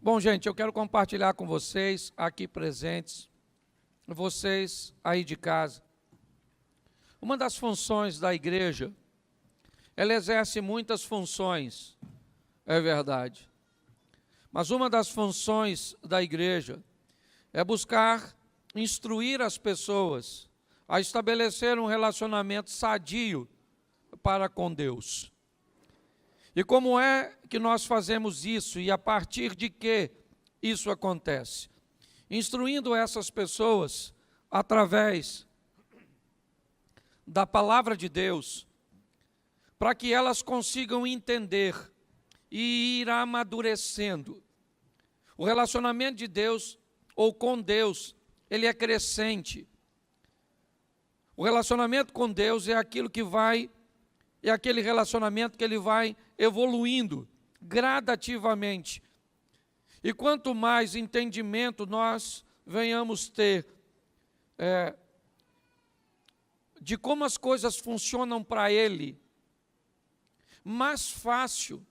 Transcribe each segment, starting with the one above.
Bom, gente, eu quero compartilhar com vocês aqui presentes, vocês aí de casa. Uma das funções da igreja, ela exerce muitas funções, é verdade. Mas uma das funções da igreja é buscar instruir as pessoas a estabelecer um relacionamento sadio para com Deus. E como é que nós fazemos isso e a partir de que isso acontece? Instruindo essas pessoas através da palavra de Deus, para que elas consigam entender e ir amadurecendo. O relacionamento de Deus ou com Deus, ele é crescente. O relacionamento com Deus é aquilo que vai, é aquele relacionamento que ele vai evoluindo gradativamente. E quanto mais entendimento nós venhamos ter de como as coisas funcionam para ele, mais fácil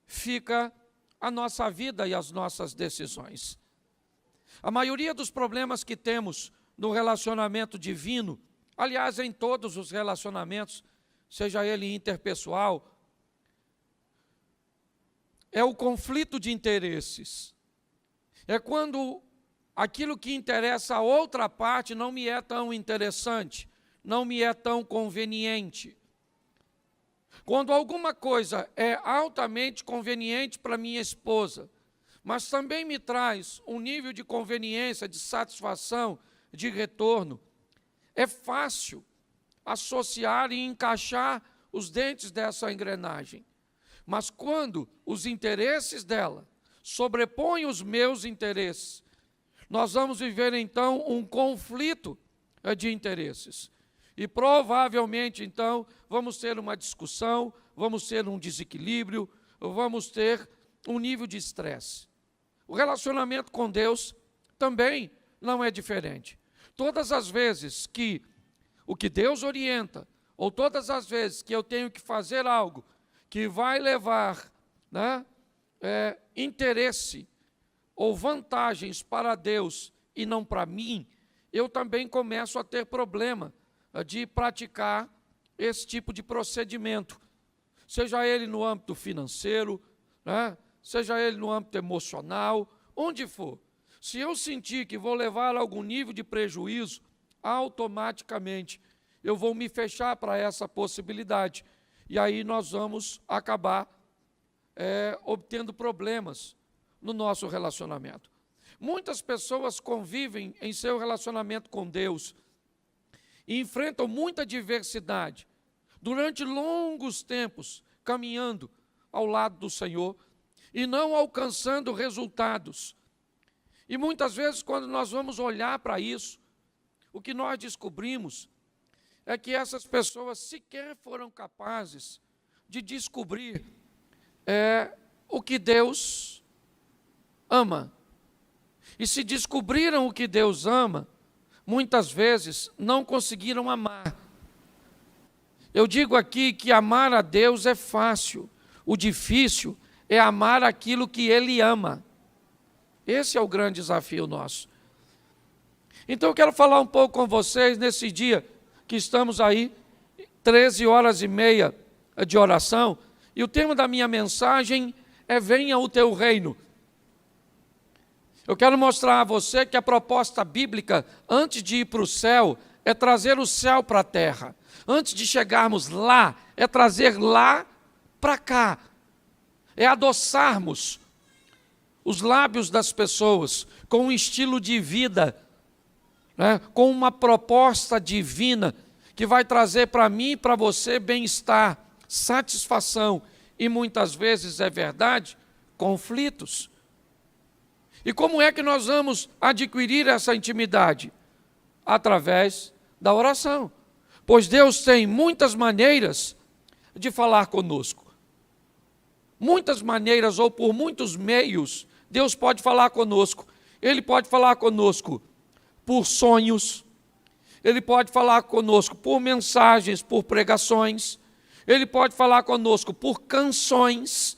fica a nossa vida e as nossas decisões. A maioria dos problemas que temos no relacionamento divino, aliás, em todos os relacionamentos, seja ele interpessoal, é o conflito de interesses. É quando aquilo que interessa a outra parte não me é tão interessante, não me é tão conveniente. Quando alguma coisa é altamente conveniente para minha esposa, mas também me traz um nível de conveniência, de satisfação, de retorno, é fácil associar e encaixar os dentes dessa engrenagem. Mas quando os interesses dela sobrepõem os meus interesses, nós vamos viver então um conflito de interesses. E provavelmente então vamos ter uma discussão, vamos ter um desequilíbrio, vamos ter um nível de estresse. O relacionamento com Deus também não é diferente. Todas as vezes que o que Deus orienta, ou todas as vezes que eu tenho que fazer algo que vai levar interesse ou vantagens para Deus e não para mim, eu também começo a ter problema de praticar esse tipo de procedimento, seja ele no âmbito financeiro, seja ele no âmbito emocional, onde for. Se eu sentir que vou levar a algum nível de prejuízo, automaticamente eu vou me fechar para essa possibilidade. E aí nós vamos acabar obtendo problemas no nosso relacionamento. Muitas pessoas convivem em seu relacionamento com Deus e enfrentam muita diversidade durante longos tempos, caminhando ao lado do Senhor e não alcançando resultados. E muitas vezes, quando nós vamos olhar para isso, o que nós descobrimos é que essas pessoas sequer foram capazes de descobrir o que Deus ama. E se descobriram o que Deus ama, muitas vezes não conseguiram amar. Eu digo aqui que amar a Deus é fácil, o difícil é amar aquilo que Ele ama. Esse é o grande desafio nosso. Então eu quero falar um pouco com vocês nesse dia que estamos aí, 13h30 de oração, e o tema da minha mensagem é Venha o Teu Reino. Eu quero mostrar a você que a proposta bíblica, antes de ir para o céu, é trazer o céu para a terra. Antes de chegarmos lá, é trazer lá para cá. É adoçarmos os lábios das pessoas com um estilo de vida, com uma proposta divina que vai trazer para mim e para você bem-estar, satisfação e muitas vezes, é verdade, conflitos. E como é que nós vamos adquirir essa intimidade? Através da oração. Pois Deus tem muitas maneiras de falar conosco. Muitas maneiras ou por muitos meios, Deus pode falar conosco. Ele pode falar conosco por sonhos, Ele pode falar conosco por mensagens, por pregações, Ele pode falar conosco por canções,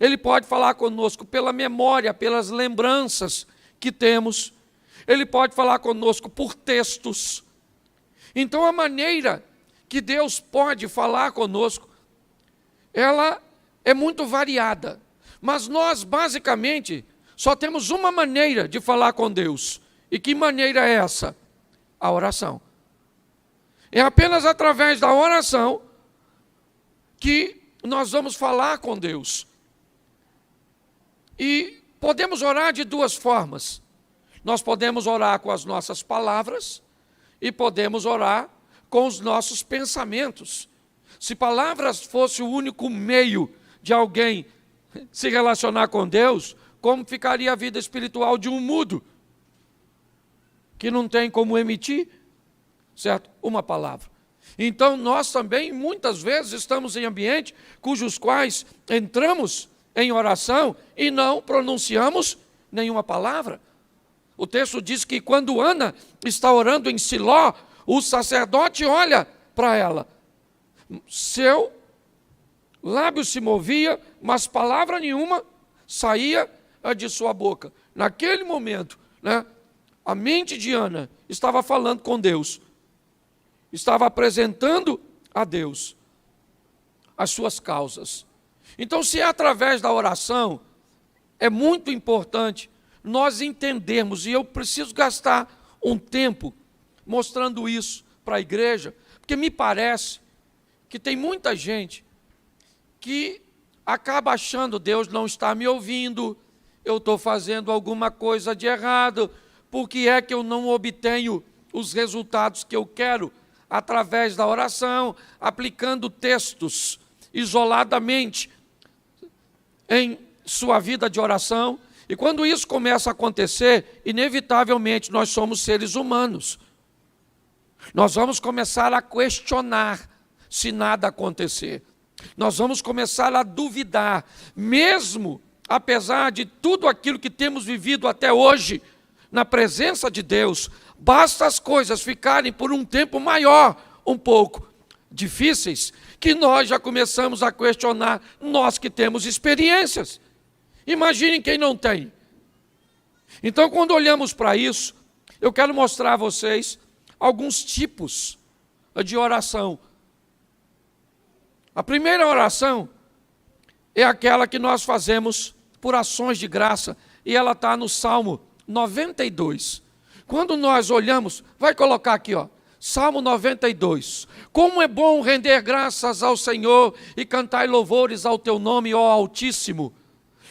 Ele pode falar conosco pela memória, pelas lembranças que temos. Ele pode falar conosco por textos. Então, a maneira que Deus pode falar conosco, ela é muito variada. Mas nós, basicamente, só temos uma maneira de falar com Deus. E que maneira é essa? A oração. É apenas através da oração que nós vamos falar com Deus. E podemos orar de duas formas. Nós podemos orar com as nossas palavras e podemos orar com os nossos pensamentos. Se palavras fosse o único meio de alguém se relacionar com Deus, como ficaria a vida espiritual de um mudo, que não tem como emitir, certo? Uma palavra. Então, nós também, muitas vezes, estamos em ambientes cujos quais entramos em oração e não pronunciamos nenhuma palavra. O texto diz que quando Ana está orando em Siló, o sacerdote olha para ela. Seu lábio se movia, mas palavra nenhuma saía de sua boca. Naquele momento, a mente de Ana estava falando com Deus. Estava apresentando a Deus as suas causas. Então, se é através da oração, é muito importante nós entendermos, e eu preciso gastar um tempo mostrando isso para a igreja, porque me parece que tem muita gente que acaba achando Deus não está me ouvindo, eu estou fazendo alguma coisa de errado, porque é que eu não obtenho os resultados que eu quero através da oração, aplicando textos isoladamente em sua vida de oração. E quando isso começa a acontecer, inevitavelmente nós somos seres humanos. Nós vamos começar a questionar se nada acontecer. Nós vamos começar a duvidar, mesmo apesar de tudo aquilo que temos vivido até hoje, na presença de Deus, basta as coisas ficarem por um tempo maior, um pouco difíceis, que nós já começamos a questionar, nós que temos experiências. Imaginem quem não tem. Então, quando olhamos para isso, eu quero mostrar a vocês alguns tipos de oração. A primeira oração é aquela que nós fazemos por ações de graça, e ela está no Salmo 92. Quando nós olhamos, vai colocar aqui, Salmo 92. Como é bom render graças ao Senhor e cantar louvores ao teu nome, ó Altíssimo.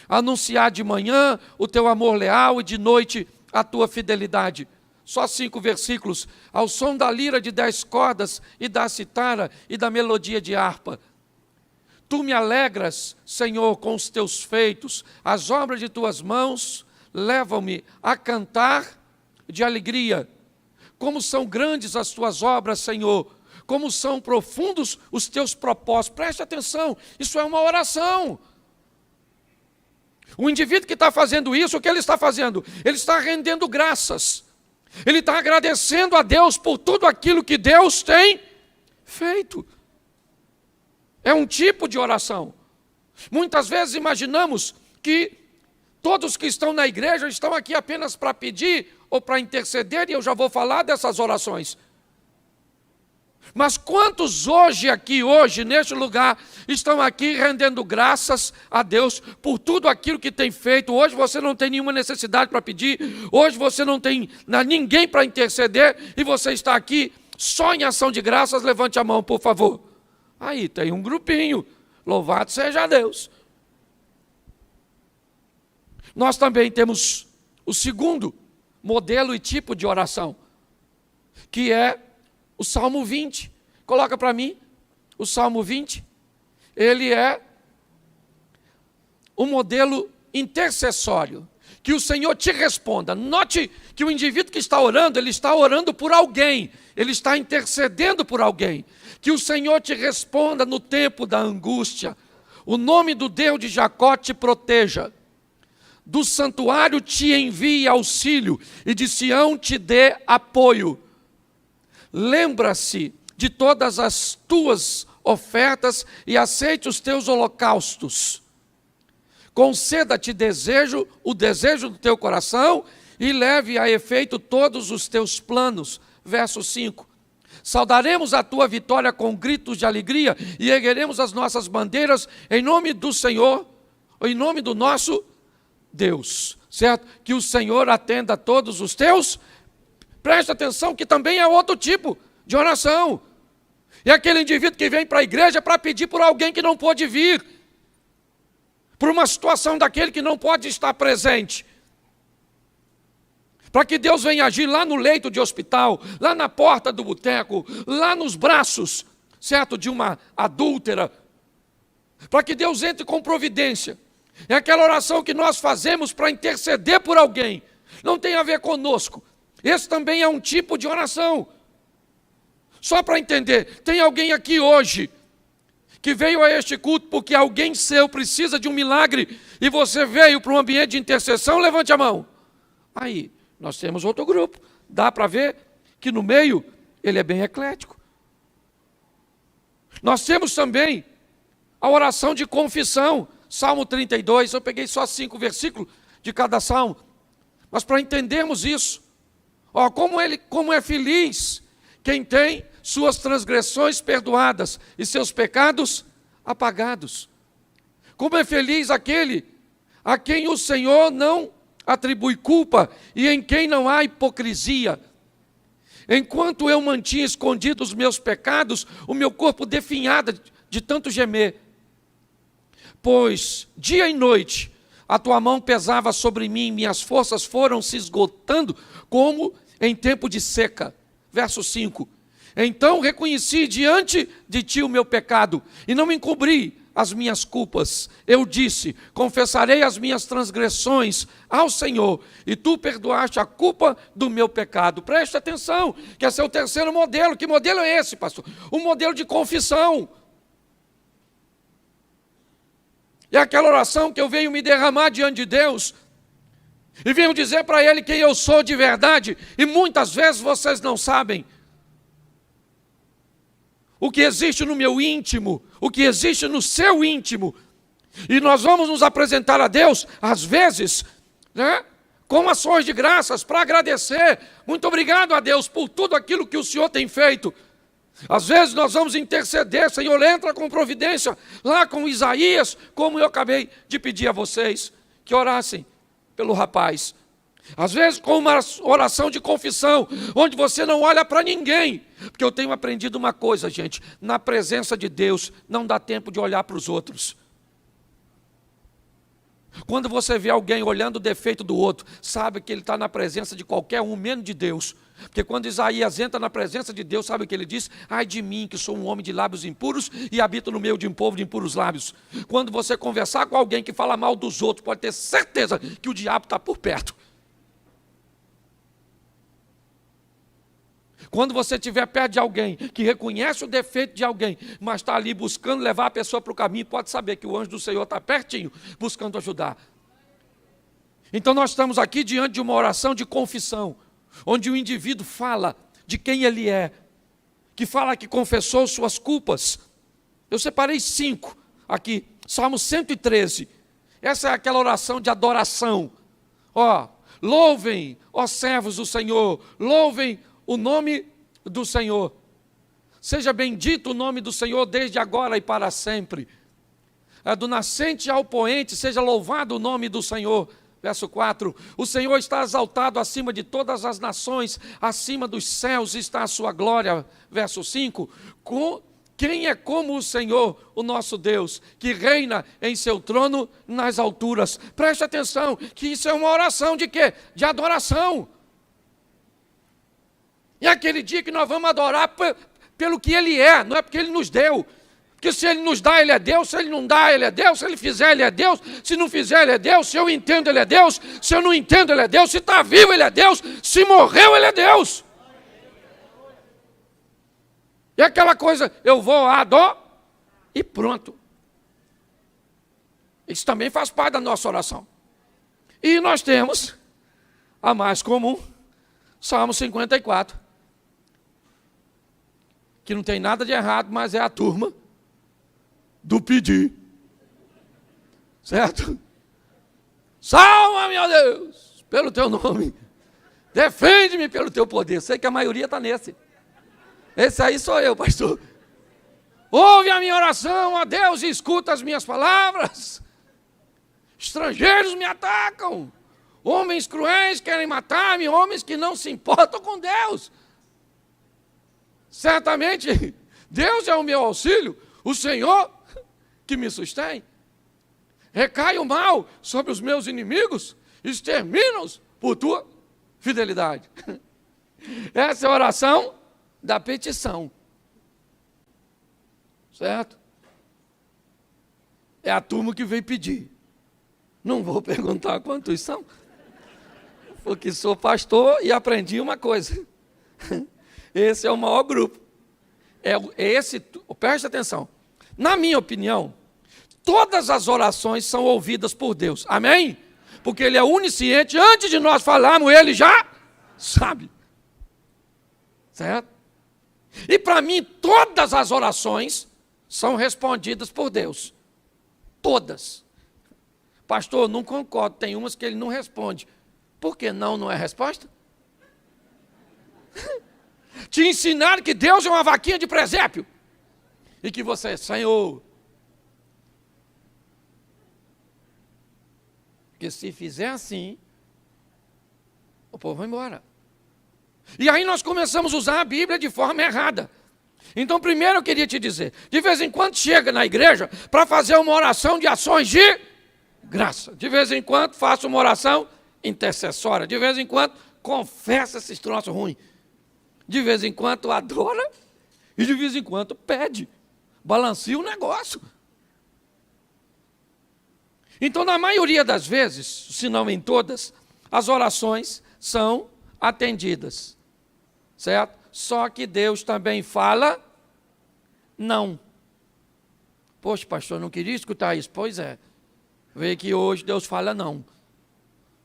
Anunciar de manhã o teu amor leal e de noite a tua fidelidade. Só 5 versículos. Ao som da lira de 10 cordas e da citara e da melodia de harpa. Tu me alegras, Senhor, com os teus feitos. As obras de tuas mãos levam-me a cantar de alegria. Como são grandes as tuas obras, Senhor. Como são profundos os teus propósitos. Preste atenção, isso é uma oração. O indivíduo que está fazendo isso, o que ele está fazendo? Ele está rendendo graças. Ele está agradecendo a Deus por tudo aquilo que Deus tem feito. É um tipo de oração. Muitas vezes imaginamos que todos que estão na igreja estão aqui apenas para pedir ou para interceder, e eu já vou falar dessas orações. Mas quantos hoje, neste lugar, estão aqui rendendo graças a Deus por tudo aquilo que tem feito? Hoje você não tem nenhuma necessidade para pedir, hoje você não tem ninguém para interceder, e você está aqui só em ação de graças. Levante a mão, por favor. Aí tem um grupinho, louvado seja Deus. Nós também temos o segundo modelo e tipo de oração, que é o Salmo 20, coloca para mim, o Salmo 20, ele é um modelo intercessório, que o Senhor te responda. Note que o indivíduo que está orando, ele está orando por alguém, ele está intercedendo por alguém, que o Senhor te responda no tempo da angústia, o nome do Deus de Jacó te proteja, do santuário te envie auxílio, e de Sião te dê apoio. Lembra-se de todas as tuas ofertas e aceite os teus holocaustos. conceda-te o desejo do teu coração e leve a efeito todos os teus planos. Verso 5. Saudaremos a tua vitória com gritos de alegria e ergueremos as nossas bandeiras em nome do Senhor, em nome do nosso Deus. Certo? Que o Senhor atenda a todos os teus. Preste atenção que também é outro tipo de oração. É aquele indivíduo que vem para a igreja para pedir por alguém que não pôde vir, por uma situação daquele que não pode estar presente, para que Deus venha agir lá no leito de hospital, lá na porta do boteco, lá nos braços, certo, de uma adúltera, para que Deus entre com providência. É aquela oração que nós fazemos para interceder por alguém, não tem a ver conosco. Esse também é um tipo de oração. Só para entender, tem alguém aqui hoje que veio a este culto porque alguém seu precisa de um milagre e você veio para um ambiente de intercessão? Levante a mão. Aí, nós temos outro grupo. Dá para ver que no meio ele é bem eclético. Nós temos também a oração de confissão. Salmo 32, eu peguei só 5 versículos de cada salmo. Mas para entendermos isso, ó, como é feliz quem tem suas transgressões perdoadas e seus pecados apagados. Como é feliz aquele a quem o Senhor não atribui culpa e em quem não há hipocrisia. Enquanto eu mantinha escondidos os meus pecados, o meu corpo definhava de tanto gemer. Pois dia e noite a tua mão pesava sobre mim, minhas forças foram se esgotando como em tempo de seca. Verso 5. Então reconheci diante de ti o meu pecado e não me encobri as minhas culpas. Eu disse, confessarei as minhas transgressões ao Senhor e tu perdoaste a culpa do meu pecado. Preste atenção, que esse é o terceiro modelo. Que modelo é esse, pastor? O modelo de confissão. É aquela oração que eu venho me derramar diante de Deus e venho dizer para Ele quem eu sou de verdade, e muitas vezes vocês não sabem o que existe no meu íntimo, o que existe no seu íntimo. E nós vamos nos apresentar a Deus, às vezes, né, com ações de graças para agradecer. Muito obrigado a Deus por tudo aquilo que o Senhor tem feito. Às vezes nós vamos interceder, Senhor, entra com providência, lá com Isaías, como eu acabei de pedir a vocês, que orassem pelo rapaz. Às vezes com uma oração de confissão, onde você não olha para ninguém, porque eu tenho aprendido uma coisa, gente, na presença de Deus não dá tempo de olhar para os outros. Quando você vê alguém olhando o defeito do outro, sabe que ele está na presença de qualquer um, menos de Deus. Porque quando Isaías entra na presença de Deus, sabe o que ele diz? Ai de mim, que sou um homem de lábios impuros e habito no meio de um povo de impuros lábios. Quando você conversar com alguém que fala mal dos outros, pode ter certeza que o diabo está por perto. Quando você estiver perto de alguém que reconhece o defeito de alguém, mas está ali buscando levar a pessoa para o caminho, pode saber que o anjo do Senhor está pertinho, buscando ajudar. Então nós estamos aqui diante de uma oração de confissão, onde o indivíduo fala de quem ele é, que fala que confessou suas culpas. Eu separei 5 aqui, Salmo 113. Essa é aquela oração de adoração. Ó, louvem, ó servos do Senhor, louvem o nome do Senhor. Seja bendito o nome do Senhor desde agora e para sempre. Do nascente ao poente, seja louvado o nome do Senhor. Verso 4, o Senhor está exaltado acima de todas as nações, acima dos céus está a sua glória. Verso 5, quem é como o Senhor, o nosso Deus, que reina em seu trono nas alturas? Preste atenção, que isso é uma oração de quê? De adoração. É aquele dia que nós vamos adorar pelo que Ele é, não é porque Ele nos deu. Porque se Ele nos dá, Ele é Deus. Se Ele não dá, Ele é Deus. Se Ele fizer, Ele é Deus. Se não fizer, Ele é Deus. Se eu entendo, Ele é Deus. Se eu não entendo, Ele é Deus. Se está vivo, Ele é Deus. Se morreu, Ele é Deus. E aquela coisa, eu vou adorar e pronto. Isso também faz parte da nossa oração. E nós temos a mais comum, Salmo 54. Que não tem nada de errado, mas é a turma do pedir. Certo? Salva-me, ó Deus, pelo teu nome. Defende-me pelo teu poder. Sei que a maioria está nesse. Esse aí sou eu, pastor. Ouve a minha oração, ó Deus, e escuta as minhas palavras. Estrangeiros me atacam. Homens cruéis querem matar-me, homens que não se importam com Deus. Certamente, Deus é o meu auxílio, o Senhor que me sustém. Recai o mal sobre os meus inimigos, extermina-os por tua fidelidade. Essa é a oração da petição. Certo? É a turma que veio pedir. Não vou perguntar quantos são, porque sou pastor e aprendi uma coisa. Esse é o maior grupo. Preste atenção. Na minha opinião, todas as orações são ouvidas por Deus. Amém? Porque Ele é onisciente. Antes de nós falarmos, Ele já sabe. Certo? E para mim, todas as orações são respondidas por Deus. Todas. Pastor, não concordo. Tem umas que Ele não responde. Por que não é resposta? Te ensinaram que Deus é uma vaquinha de presépio. E que você, Senhor, que se fizer assim, o povo vai embora. E aí nós começamos a usar a Bíblia de forma errada. Então, primeiro eu queria te dizer, de vez em quando chega na igreja para fazer uma oração de ações de graça. De vez em quando faça uma oração intercessória. De vez em quando confessa esses troços ruins. De vez em quando adora e de vez em quando pede. Balanceia o negócio. Então, na maioria das vezes, se não em todas, as orações são atendidas. Certo? Só que Deus também fala não. Poxa, pastor, não queria escutar isso. Pois é. Vê que hoje Deus fala não.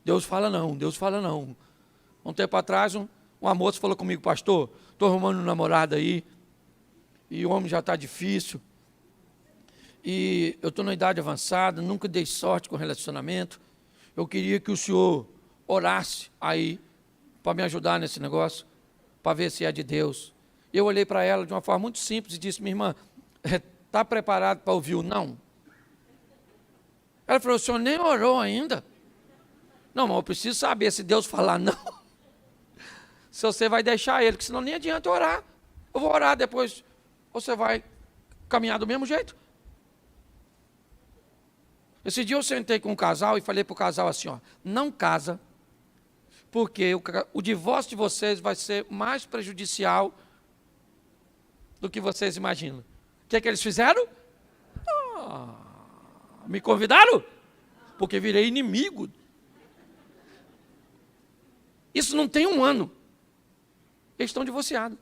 Deus fala não, Deus fala não. Um tempo atrás, uma moça falou comigo, pastor, estou arrumando um namorado aí, e o homem já está difícil, e eu estou na idade avançada, nunca dei sorte com relacionamento, eu queria que o senhor orasse aí, para me ajudar nesse negócio, para ver se é de Deus. Eu olhei para ela de uma forma muito simples e disse, minha irmã, está preparado para ouvir o não? Ela falou, o senhor nem orou ainda? Não, mas eu preciso saber se Deus falar não. Se você vai deixar ele, porque senão nem adianta orar. Eu vou orar depois, você vai caminhar do mesmo jeito. Esse dia eu sentei com um casal e falei para o casal assim, ó, não casa, porque o divórcio de vocês vai ser mais prejudicial do que vocês imaginam. O que é que eles fizeram? Me convidaram? Porque virei inimigo. Isso não tem um ano. Eles estão divorciados.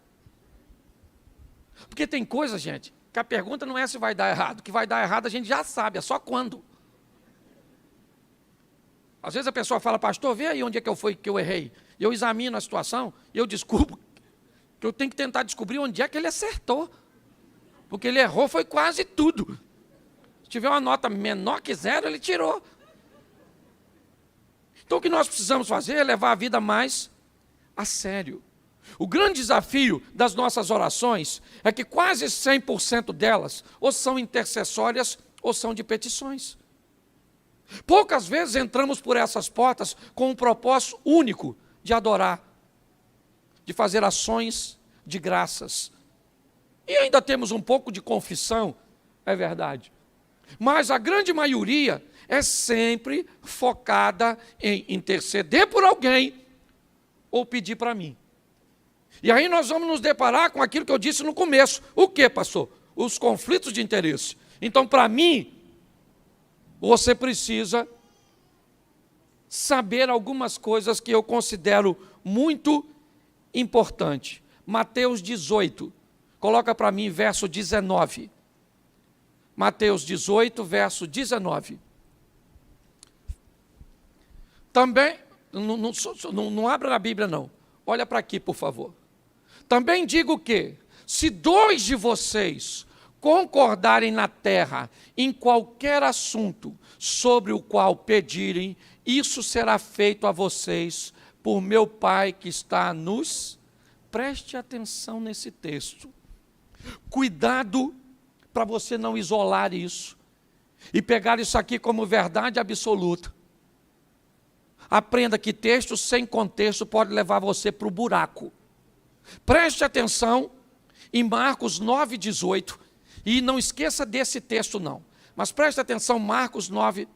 Porque tem coisa, gente, que a pergunta não é se vai dar errado. O que vai dar errado a gente já sabe, é só quando. Às vezes a pessoa fala, pastor, vê aí onde é que eu errei. E eu examino a situação e eu descubro que eu tenho que tentar descobrir onde é que ele acertou. Porque ele errou foi quase tudo. Se tiver uma nota menor que 0, ele tirou. Então o que nós precisamos fazer é levar a vida mais a sério. O grande desafio das nossas orações é que quase 100% delas ou são intercessórias ou são de petições. Poucas vezes entramos por essas portas com um propósito único de adorar, de fazer ações de graças. E ainda temos um pouco de confissão, é verdade. Mas a grande maioria é sempre focada em interceder por alguém ou pedir para mim. E aí nós vamos nos deparar com aquilo que eu disse no começo. O que, pastor? Os conflitos de interesse. Então, para mim, você precisa saber algumas coisas que eu considero muito importantes. Mateus 18. Coloca para mim verso 19. Mateus 18, verso 19. Também, não abra na Bíblia não. Olha para aqui, por favor. Também digo que, se 2 de vocês concordarem na terra em qualquer assunto sobre o qual pedirem, isso será feito a vocês por meu Pai que está nos... Preste atenção nesse texto. Cuidado para você não isolar isso e pegar isso aqui como verdade absoluta. Aprenda que texto sem contexto pode levar você para o buraco. Preste atenção em Marcos 9,18. E não esqueça desse texto não. Mas preste atenção, Marcos 9.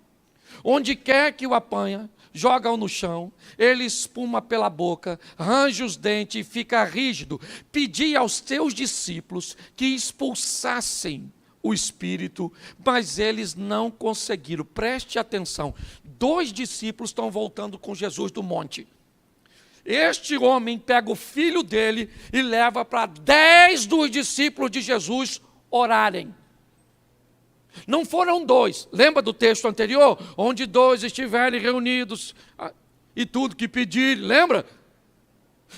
Onde quer que o apanha, joga-o no chão, ele espuma pela boca, range os dentes e fica rígido. Pedi aos teus discípulos que expulsassem o espírito, mas eles não conseguiram. Preste atenção, 2 discípulos estão voltando com Jesus do monte. Este homem pega o filho dele e leva para 10 dos discípulos de Jesus orarem. Não foram 2, lembra do texto anterior? Onde 2 estiverem reunidos e tudo que pedirem, lembra?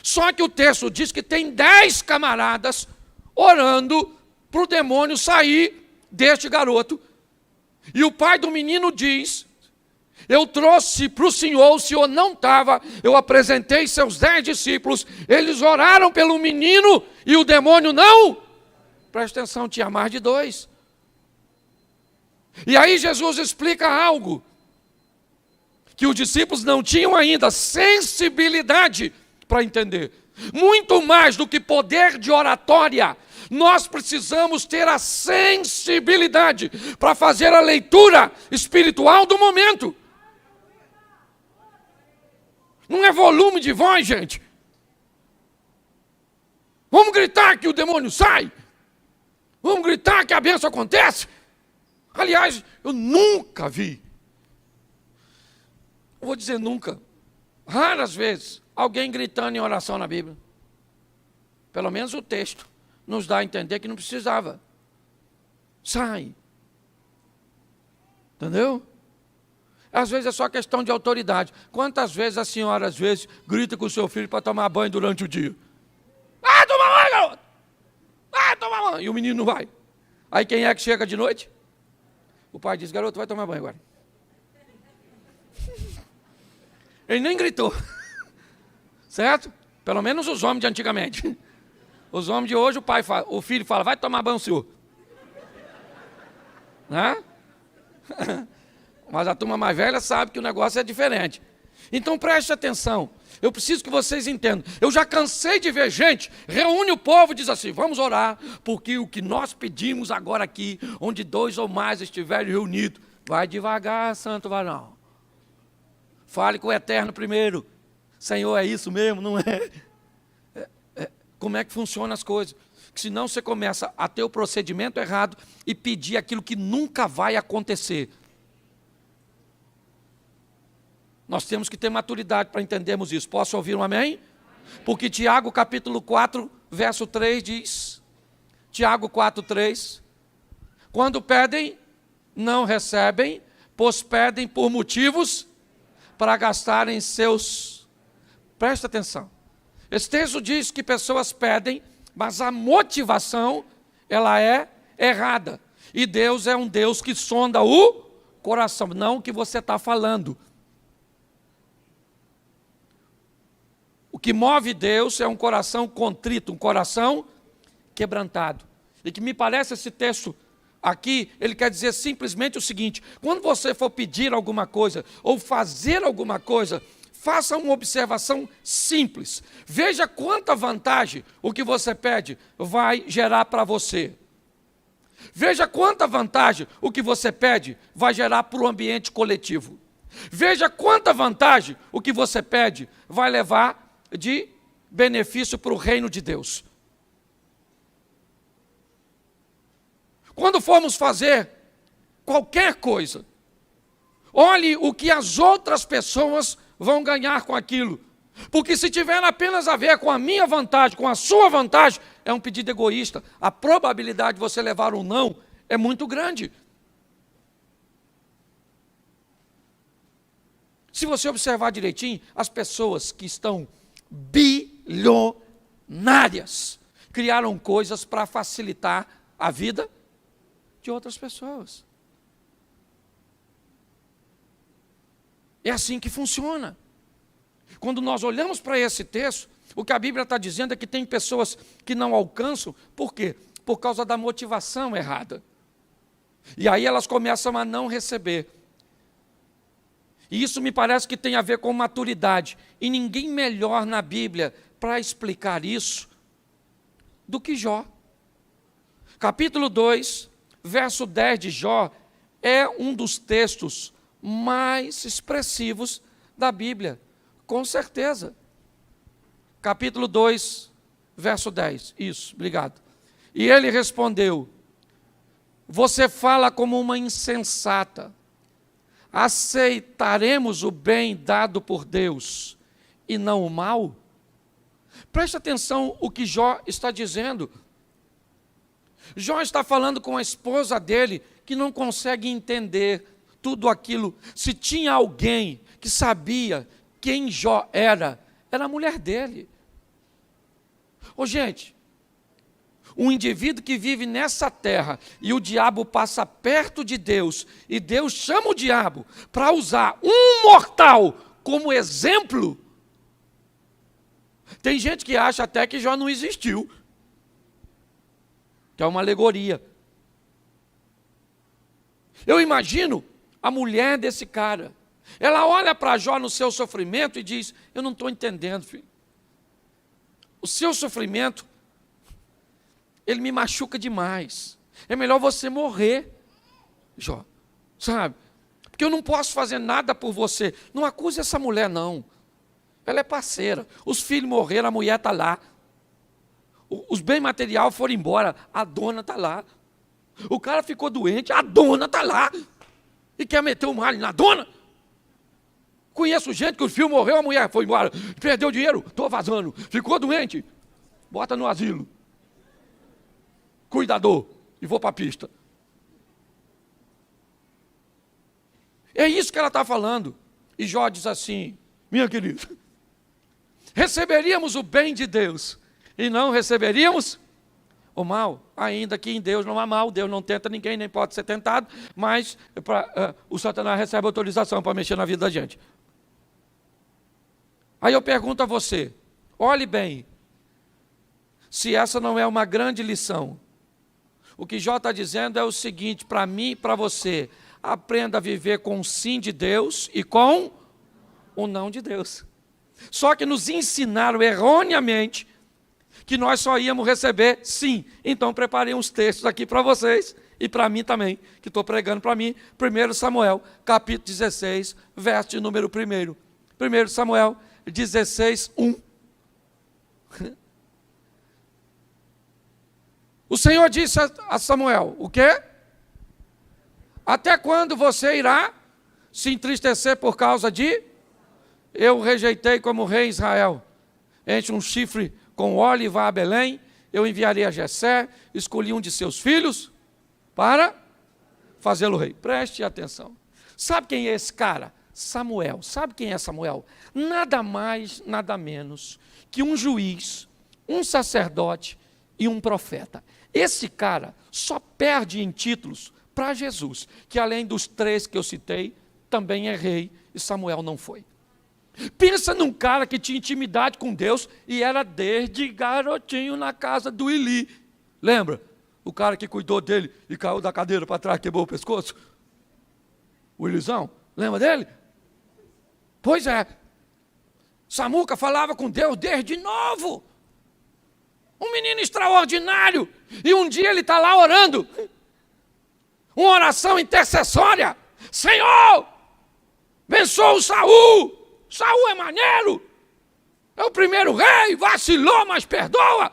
Só que o texto diz que tem 10 camaradas orando para o demônio sair deste garoto. E o pai do menino diz: eu trouxe para o senhor não estava, eu apresentei seus 10 discípulos, eles oraram pelo menino e o demônio não. Presta atenção, tinha mais de 2. E aí Jesus explica algo que os discípulos não tinham ainda sensibilidade para entender. Muito mais do que poder de oratória, nós precisamos ter a sensibilidade para fazer a leitura espiritual do momento. Não é volume de voz, gente. Vamos gritar que o demônio sai. Vamos gritar que a bênção acontece. Aliás, eu nunca vi, eu vou dizer nunca, raras vezes, alguém gritando em oração na Bíblia. Pelo menos o texto nos dá a entender que não precisava. Sai. Entendeu? Às vezes é só questão de autoridade. Quantas vezes a senhora, às vezes, grita com o seu filho para tomar banho durante o dia? Ah, toma banho, garoto! Ah, toma banho! E o menino não vai. Aí quem é que chega de noite? O pai diz: garoto, vai tomar banho agora. Ele nem gritou. Certo? Pelo menos os homens de antigamente. Os homens de hoje, o filho fala: vai tomar banho, senhor. Né? Mas a turma mais velha sabe que o negócio é diferente. Então preste atenção. Eu preciso que vocês entendam. Eu já cansei de ver gente, reúne o povo e diz assim: vamos orar, porque o que nós pedimos agora aqui, onde 2 ou mais estiverem reunidos, vai devagar, santo varão. Fale com o Eterno primeiro. Senhor, é isso mesmo? Não é? Como é que funcionam as coisas? Que senão você começa a ter o procedimento errado e pedir aquilo que nunca vai acontecer. Nós temos que ter maturidade para entendermos isso. Posso ouvir um amém? Porque Tiago capítulo 4, verso 3 diz, Tiago 4, 3, quando pedem, não recebem, pois pedem por motivos para gastarem seus... Presta atenção. Esse texto diz que pessoas pedem, mas a motivação, ela é errada. E Deus é um Deus que sonda o coração, não o que você está falando. O que move Deus é um coração contrito, um coração quebrantado. E que me parece esse texto aqui, ele quer dizer simplesmente o seguinte: quando você for pedir alguma coisa ou fazer alguma coisa, faça uma observação simples. Veja quanta vantagem o que você pede vai gerar para você. Veja quanta vantagem o que você pede vai gerar para o ambiente coletivo. Veja quanta vantagem o que você pede vai levar de benefício para o reino de Deus. Quando formos fazer qualquer coisa, olhe o que as outras pessoas vão ganhar com aquilo. Porque se tiver apenas a ver com a minha vantagem, com a sua vantagem, é um pedido egoísta. A probabilidade de você levar um não é muito grande. Se você observar direitinho, as pessoas que estão bilionárias criaram coisas para facilitar a vida de outras pessoas. É assim que funciona. Quando nós olhamos para esse texto, o que a Bíblia está dizendo é que tem pessoas que não alcançam, por quê? Por causa da motivação errada. E aí elas começam a não receber. E isso me parece que tem a ver com maturidade. E ninguém melhor na Bíblia para explicar isso do que Jó. Capítulo 2, verso 10 de Jó, é um dos textos mais expressivos da Bíblia, com certeza. Capítulo 2, verso 10, isso, obrigado. E ele respondeu: você fala como uma insensata. Aceitaremos o bem dado por Deus e não o mal? Preste atenção o que Jó está dizendo. Jó está falando com a esposa dele, que não consegue entender tudo aquilo. Se tinha alguém que sabia quem Jó era a mulher dele. Ô gente, um indivíduo que vive nessa terra e o diabo passa perto de Deus e Deus chama o diabo para usar um mortal como exemplo. Tem gente que acha até que Jó não existiu, que é uma alegoria. Eu imagino a mulher desse cara. Ela olha para Jó no seu sofrimento e diz: eu não estou entendendo, filho. O seu sofrimento, ele me machuca demais. É melhor você morrer, Jó. Sabe? Porque eu não posso fazer nada por você. Não acuse essa mulher, não. Ela é parceira. Os filhos morreram, a mulher está lá. Os bens materiais foram embora, a dona está lá. O cara ficou doente, a dona está lá. E quer meter um malho na dona? Conheço gente que o filho morreu, a mulher foi embora. Perdeu dinheiro, estou vazando. Ficou doente, bota no asilo. Cuidador, e vou para a pista. É isso que ela está falando. E Jó diz assim: minha querida, receberíamos o bem de Deus e não receberíamos o mal, ainda que em Deus não há mal. Deus não tenta ninguém, nem pode ser tentado, mas o Satanás recebe autorização para mexer na vida da gente. Aí eu pergunto a você, olhe bem, se essa não é uma grande lição. O que Jó está dizendo é o seguinte, para mim e para você: aprenda a viver com o sim de Deus e com o não de Deus. Só que nos ensinaram erroneamente que nós só íamos receber sim. Então preparei uns textos aqui para vocês e para mim também, que estou pregando para mim. 1 Samuel, capítulo 16, verso de número 1. 1 Samuel 16, 1. O Senhor disse a Samuel: o quê? Até quando você irá se entristecer por causa de... eu rejeitei como rei Israel. Enche um chifre com óleo e vá a Belém. Eu enviarei a Jessé, escolhi um de seus filhos para fazê-lo rei. Preste atenção. Sabe quem é esse cara? Samuel. Sabe quem é Samuel? Nada mais, nada menos que um juiz, um sacerdote e um profeta. Esse cara só perde em títulos para Jesus, que além dos 3 que eu citei, também é rei, e Samuel não foi. Pensa num cara que tinha intimidade com Deus e era desde garotinho na casa do Eli. Lembra? O cara que cuidou dele e caiu da cadeira para trás, quebrou o pescoço? O Elisão, lembra dele? Pois é. Samuca falava com Deus desde novo. Um menino extraordinário. E um dia ele está lá orando. Uma oração intercessória. Senhor, abençoa o Saul. Saul é maneiro. É o primeiro rei. Vacilou, mas perdoa.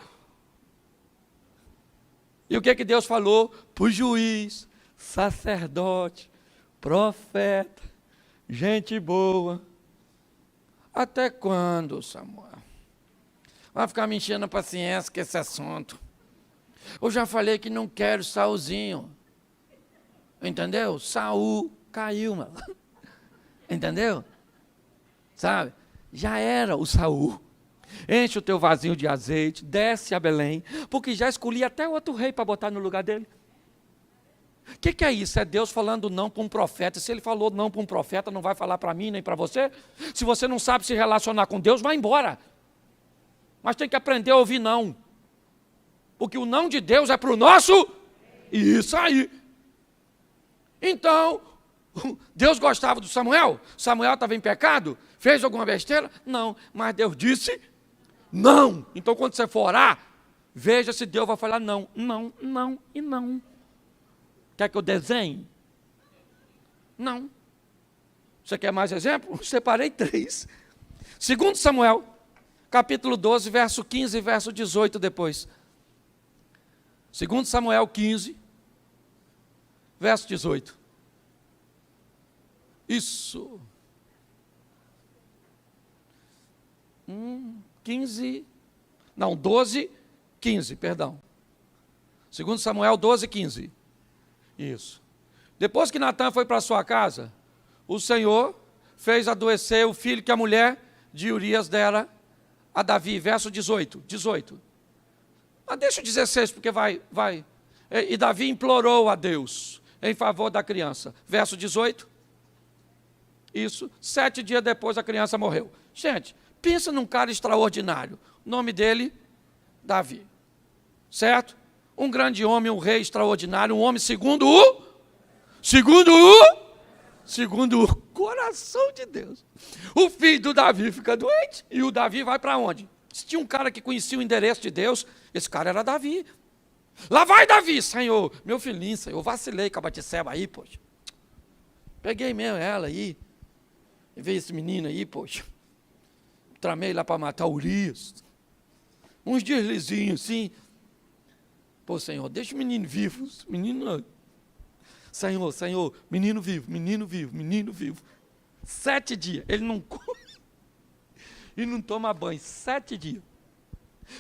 E o que Deus falou? Para o juiz, sacerdote, profeta, gente boa. Até quando, Samuel? Vai ficar me enchendo a paciência com esse assunto. Eu já falei que não quero Saulzinho. Entendeu? Saul caiu, mano. Entendeu? Sabe? Já era o Saul. Enche o teu vasinho de azeite, desce a Belém, porque já escolhi até outro rei para botar no lugar dele. O que é isso? É Deus falando não para um profeta. Se ele falou não para um profeta, não vai falar para mim nem para você? Se você não sabe se relacionar com Deus, vai embora. Mas tem que aprender a ouvir não. Porque o não de Deus é para o nosso. Isso aí. Então, Deus gostava do Samuel? Samuel estava em pecado? Fez alguma besteira? Não. Mas Deus disse não. Então, quando você for orar, veja se Deus vai falar não, não, não e não. Quer que eu desenhe? Não. Você quer mais exemplo? Separei 3. 2 Samuel, capítulo 12, verso 15 e verso 18 depois. 2 Samuel 15, verso 18. Isso. 12, 15, perdão. 2 Samuel 12, 15. Isso. Depois que Natã foi para sua casa, o Senhor fez adoecer o filho que a mulher de Urias dera a Davi. Verso 18. Mas deixa o 16, porque vai. E Davi implorou a Deus em favor da criança. Verso 18. Isso. 7 dias depois a criança morreu. Gente, pensa num cara extraordinário. O nome dele, Davi. Certo? Um grande homem, um rei extraordinário, um homem segundo o coração de Deus. O filho do Davi fica doente e o Davi vai para onde? Se tinha um cara que conhecia o endereço de Deus, esse cara era Davi. Lá vai Davi, Senhor, meu filhinho, Senhor, eu vacilei com a Batseba aí, poxa. Peguei mesmo ela aí, e veio esse menino aí, poxa. Tramei lá para matar Urias. Uns deslizinhos assim. Pô, Senhor, deixa o menino vivo. Menino, Senhor, menino vivo. 7 dias. Ele não come e não toma banho. 7 dias.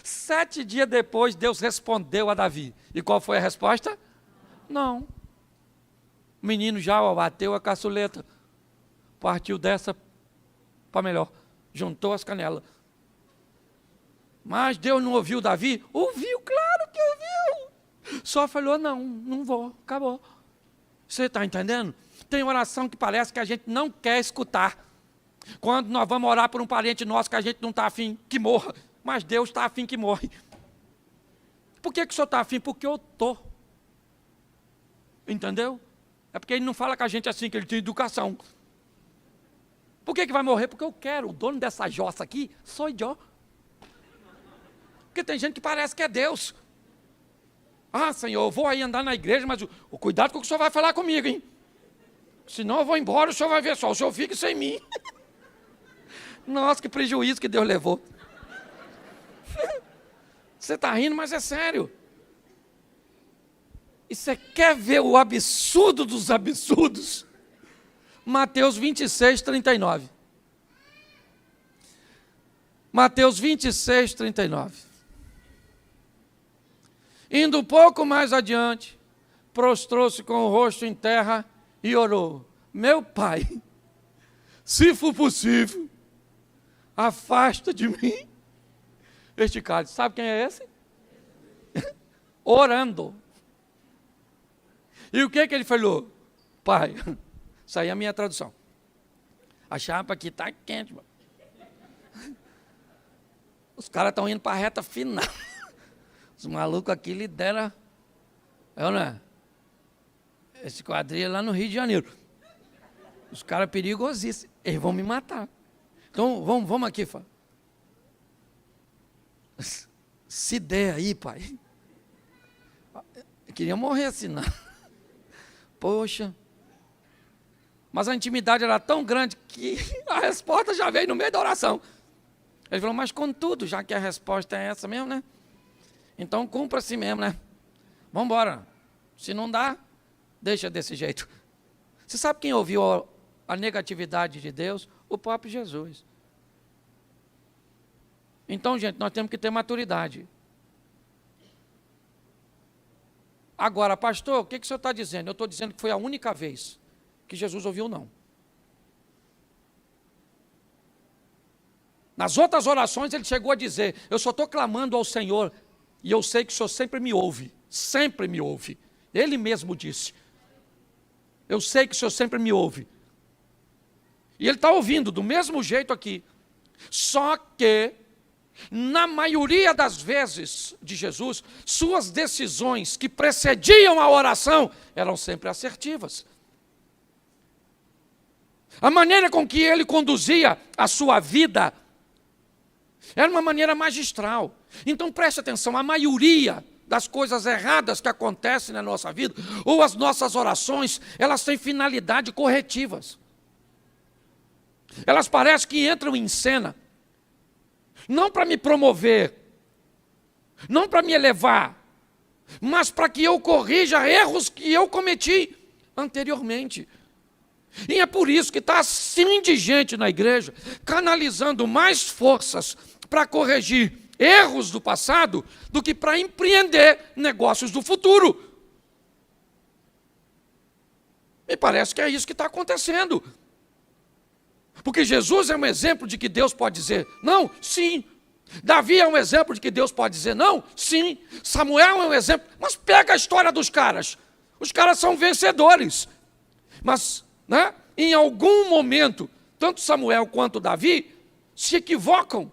7 dias depois, Deus respondeu a Davi. E qual foi a resposta? Não. O menino já bateu a caçuleta. Partiu dessa para melhor. Juntou as canelas. Mas Deus não ouviu Davi? Ouviu, claro que ouviu. Só falou, não vou, acabou. Você está entendendo? Tem oração que parece que a gente não quer escutar. Quando nós vamos orar por um parente nosso que a gente não está afim que morra, mas Deus está afim que morre. Por que o senhor está afim? Porque eu estou. Entendeu? É porque ele não fala com a gente assim, que ele tem educação. Por que vai morrer? Porque eu quero. O dono dessa jossa aqui sou eu. Porque tem gente que parece que é Deus. Ah, Senhor, eu vou aí andar na igreja, mas cuidado com o que o senhor vai falar comigo, hein? Senão eu vou embora, o senhor vai ver só, o senhor fica sem mim. Nossa, que prejuízo que Deus levou. Você está rindo, mas é sério. E você quer ver o absurdo dos absurdos? Mateus 26, 39. Mateus 26, 39. Indo um pouco mais adiante, prostrou-se com o rosto em terra e orou. Meu Pai, se for possível, afasta de mim este cálice. Sabe quem é esse? Orando. E o que ele falou? Pai, isso aí é a minha tradução. A chapa aqui está quente. Mano. Os caras estão indo para a reta final. Os malucos aqui lideram, né? Esse quadrilha lá no Rio de Janeiro. Os caras perigosíssimos. Eles vão me matar. Então, vamos aqui, Fá. Se der aí, pai. Eu queria morrer assim, não. Poxa. Mas a intimidade era tão grande que a resposta já veio no meio da oração. Ele falou, mas contudo, já que a resposta é essa mesmo, né? Então cumpra assim mesmo, né? Vamos embora. Se não dá, deixa desse jeito. Você sabe quem ouviu a negatividade de Deus? O próprio Jesus. Então, gente, nós temos que ter maturidade. Agora, pastor, o que o senhor está dizendo? Eu estou dizendo que foi a única vez que Jesus ouviu não. Nas outras orações ele chegou a dizer, eu só estou clamando ao Senhor, e eu sei que o Senhor sempre me ouve. Ele mesmo disse. Eu sei que o Senhor sempre me ouve. E Ele está ouvindo do mesmo jeito aqui. Só que, na maioria das vezes de Jesus, suas decisões que precediam a oração eram sempre assertivas. A maneira com que Ele conduzia a sua vida era uma maneira magistral. Então preste atenção, a maioria das coisas erradas que acontecem na nossa vida, ou as nossas orações, elas têm finalidade corretivas. Elas parecem que entram em cena, não para me promover, não para me elevar, mas para que eu corrija erros que eu cometi anteriormente. E é por isso que está assim de gente na igreja, canalizando mais forças para corrigir erros do passado do que para empreender negócios do futuro. Me parece que é isso que está acontecendo. Porque Jesus é um exemplo de que Deus pode dizer não, sim. Davi é um exemplo de que Deus pode dizer não, sim. Samuel é um exemplo. Mas pega a história dos caras. Os caras são vencedores. Mas, em algum momento, tanto Samuel quanto Davi se equivocam.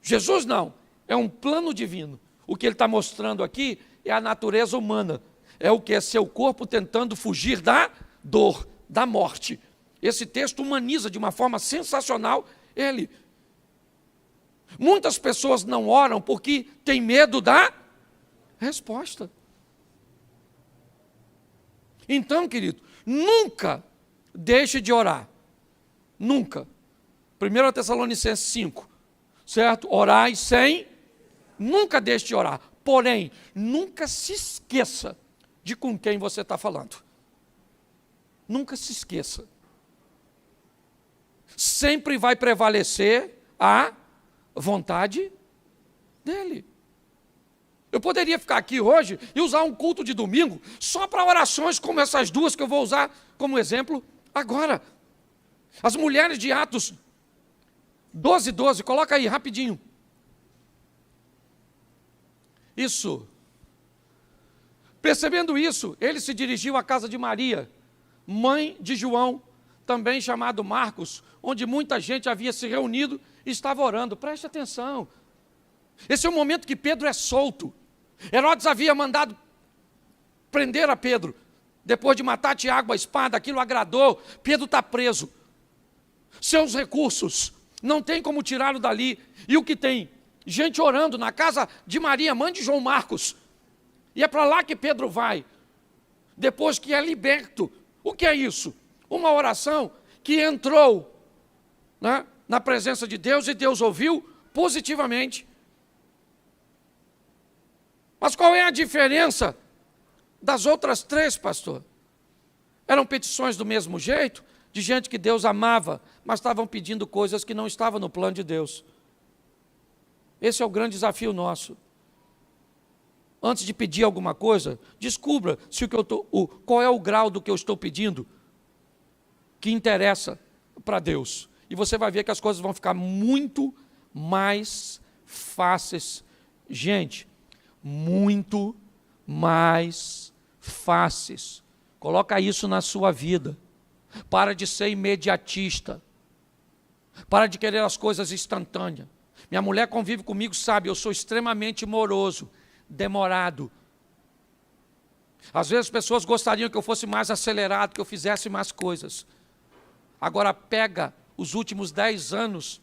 Jesus não, é um plano divino. O que ele está mostrando aqui é a natureza humana. É o que é seu corpo tentando fugir da dor, da morte. Esse texto humaniza de uma forma sensacional ele. Muitas pessoas não oram porque têm medo da resposta. Então, querido, nunca deixe de orar. Nunca. 1 Tessalonicenses 5. Certo? Orai sem, nunca deixe de orar. Porém, nunca se esqueça de com quem você está falando. Nunca se esqueça. Sempre vai prevalecer a vontade dele. Eu poderia ficar aqui hoje e usar um culto de domingo só para orações como essas duas que eu vou usar como exemplo agora. As mulheres de Atos 12:12, coloca aí, rapidinho. Isso. Percebendo isso, ele se dirigiu à casa de Maria, mãe de João, também chamado Marcos, onde muita gente havia se reunido e estava orando. Preste atenção. Esse é o momento que Pedro é solto. Herodes havia mandado prender a Pedro. Depois de matar Tiago a espada, aquilo agradou. Pedro está preso. Seus recursos não tem como tirá-lo dali. E o que tem? Gente orando na casa de Maria, mãe de João Marcos. E é para lá que Pedro vai. Depois que é liberto. O que é isso? Uma oração que entrou na presença de Deus e Deus ouviu positivamente. Mas qual é a diferença das outras três, pastor? Eram petições do mesmo jeito, de gente que Deus amava, mas estavam pedindo coisas que não estavam no plano de Deus. Esse é o grande desafio nosso. Antes de pedir alguma coisa, descubra se qual é o grau do que eu estou pedindo que interessa para Deus. E você vai ver que as coisas vão ficar muito mais fáceis. Gente, muito mais fáceis. Coloca isso na sua vida. Para de ser imediatista. Para de querer as coisas instantâneas. Minha mulher convive comigo, sabe, eu sou extremamente moroso, demorado. Às vezes as pessoas gostariam que eu fosse mais acelerado, que eu fizesse mais coisas. Agora pega os últimos 10 anos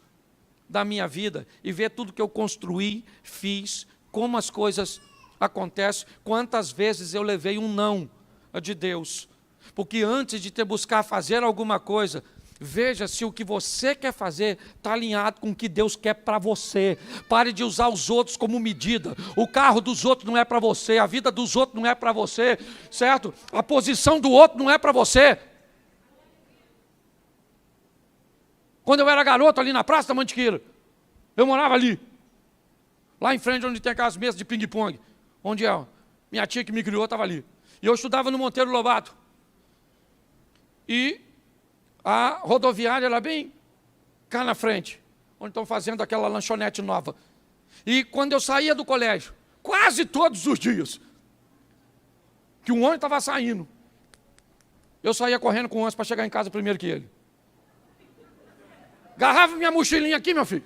da minha vida e vê tudo que eu construí, fiz, como as coisas acontecem, quantas vezes eu levei um não de Deus. Porque antes de te buscar fazer alguma coisa, veja se o que você quer fazer está alinhado com o que Deus quer para você. Pare de usar os outros como medida. O carro dos outros não é para você, a vida dos outros não é para você, certo? A posição do outro não é para você. Quando eu era garoto ali na Praça da Mantiqueira, eu morava ali, lá em frente onde tem aquelas mesas de ping-pong, onde minha tia que me criou estava ali. E eu estudava no Monteiro Lobato. E a rodoviária era bem cá na frente, onde estão fazendo aquela lanchonete nova. E quando eu saía do colégio, quase todos os dias, que um ônibus estava saindo, Eu saía correndo com o ônibus para chegar em casa primeiro que ele. Agarrava minha mochilinha aqui, meu filho.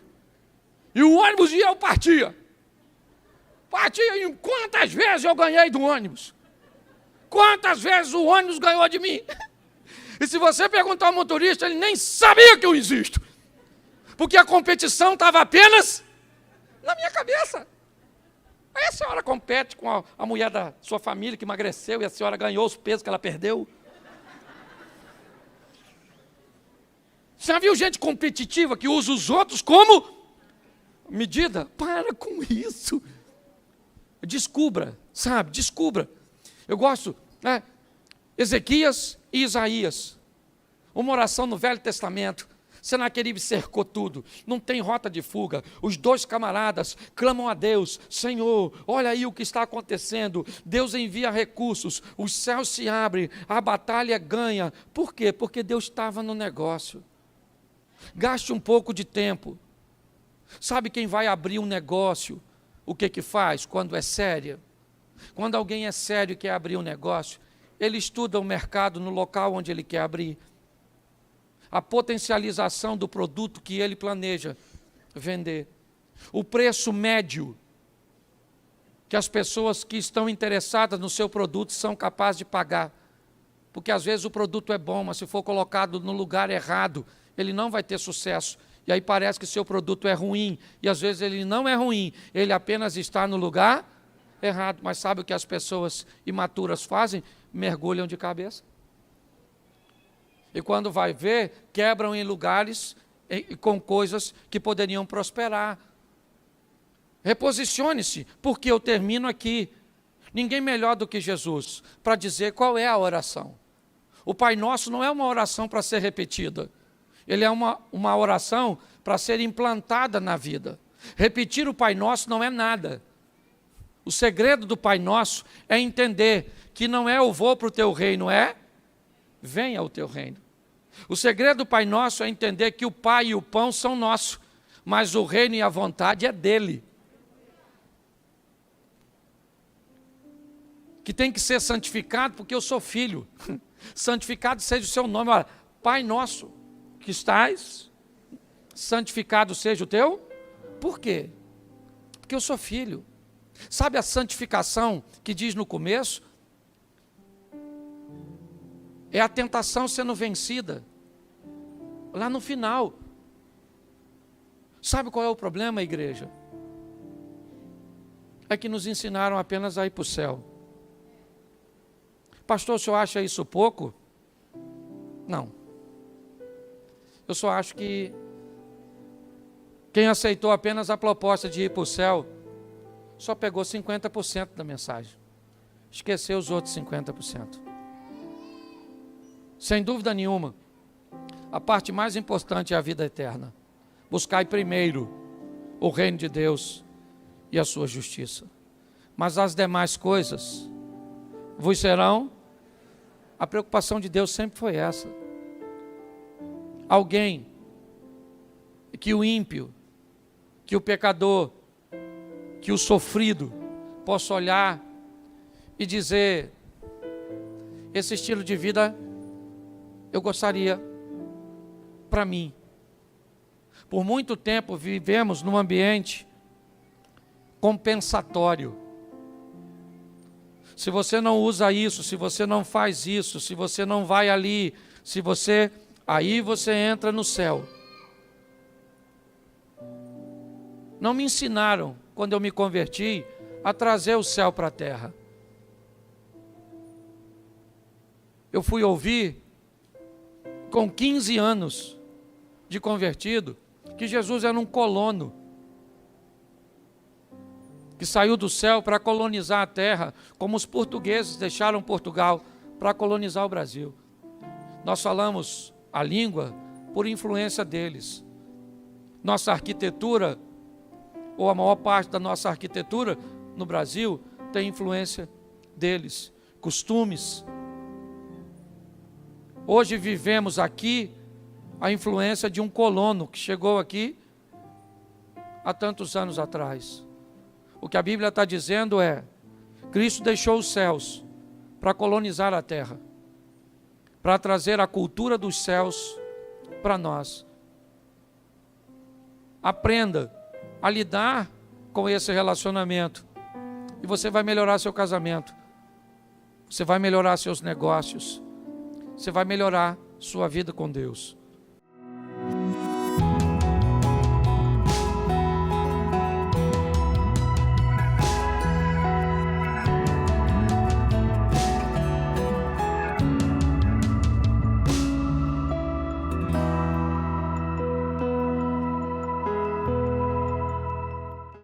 E o ônibus ia, eu partia. Partia em quantas vezes eu ganhei do ônibus? Quantas vezes o ônibus ganhou de mim? E se você perguntar ao motorista, ele nem sabia que eu existo. Porque a competição estava apenas na minha cabeça. Aí a senhora compete com a mulher da sua família que emagreceu e a senhora ganhou os pesos que ela perdeu. Você já viu gente competitiva que usa os outros como medida? Para com isso. Descubra, sabe? Descubra. Eu gosto, né? Ezequias e Isaías. Uma oração no Velho Testamento. Senaqueribe cercou tudo, não tem rota de fuga. Os dois camaradas clamam a Deus: Senhor, olha aí o que está acontecendo. Deus envia recursos, os céus se abrem, a batalha ganha. Por quê? Porque Deus estava no negócio. Gaste um pouco de tempo. Sabe quem vai abrir um negócio? O que faz quando é sério? Quando alguém é sério e quer abrir um negócio, ele estuda o mercado no local onde ele quer abrir. A potencialização do produto que ele planeja vender. O preço médio que as pessoas que estão interessadas no seu produto são capazes de pagar. Porque às vezes o produto é bom, mas se for colocado no lugar errado, ele não vai ter sucesso. E aí parece que seu produto é ruim. E às vezes ele não é ruim, ele apenas está no lugar errado. Mas sabe o que as pessoas imaturas fazem? Mergulham de cabeça. E quando vai ver, quebram em lugares com coisas que poderiam prosperar. Reposicione-se, porque eu termino aqui. Ninguém melhor do que Jesus para dizer qual é a oração. O Pai Nosso não é uma oração para ser repetida. Ele é uma oração para ser implantada na vida. Repetir o Pai Nosso não é nada. O segredo do Pai Nosso é entender que não é eu vou para o teu reino, é venha o teu reino. O segredo do Pai Nosso é entender que o Pai e o pão são nossos, mas o reino e a vontade é dele. Que tem que ser santificado porque eu sou filho. Santificado seja o seu nome. Olha, Pai Nosso que estás, santificado seja o teu. Por quê? Porque eu sou filho. Sabe a santificação que diz no começo? É a tentação sendo vencida. Lá no final. Sabe qual é o problema, igreja? É que nos ensinaram apenas a ir para o céu. Pastor, o senhor acha isso pouco? Não. Eu só acho que quem aceitou apenas a proposta de ir para o céu só pegou 50% da mensagem. Esqueceu os outros 50%. Sem dúvida nenhuma, a parte mais importante é a vida eterna. Buscai primeiro o reino de Deus e a sua justiça. Mas as demais coisas vos serão. A preocupação de Deus sempre foi essa. Alguém que o ímpio, que o pecador, que o sofrido possa olhar e dizer: esse estilo de vida eu gostaria para mim. Por muito tempo vivemos num ambiente compensatório. Se você não usa isso, se você não faz isso, se você não vai ali, aí você entra no céu. Não me ensinaram, quando eu me converti, a trazer o céu para a terra. Eu fui ouvir, com 15 anos de convertido, que Jesus era um colono, que saiu do céu para colonizar a terra, como os portugueses deixaram Portugal para colonizar o Brasil. Nós falamos a língua por influência deles. Nossa arquitetura, ou a maior parte da nossa arquitetura no Brasil, tem influência deles. Costumes. Hoje vivemos aqui a influência de um colono que chegou aqui há tantos anos atrás. O que a Bíblia está dizendo é: Cristo deixou os céus para colonizar a terra, para trazer a cultura dos céus para nós. Aprenda a lidar com esse relacionamento e você vai melhorar seu casamento, você vai melhorar seus negócios, você vai melhorar sua vida com Deus.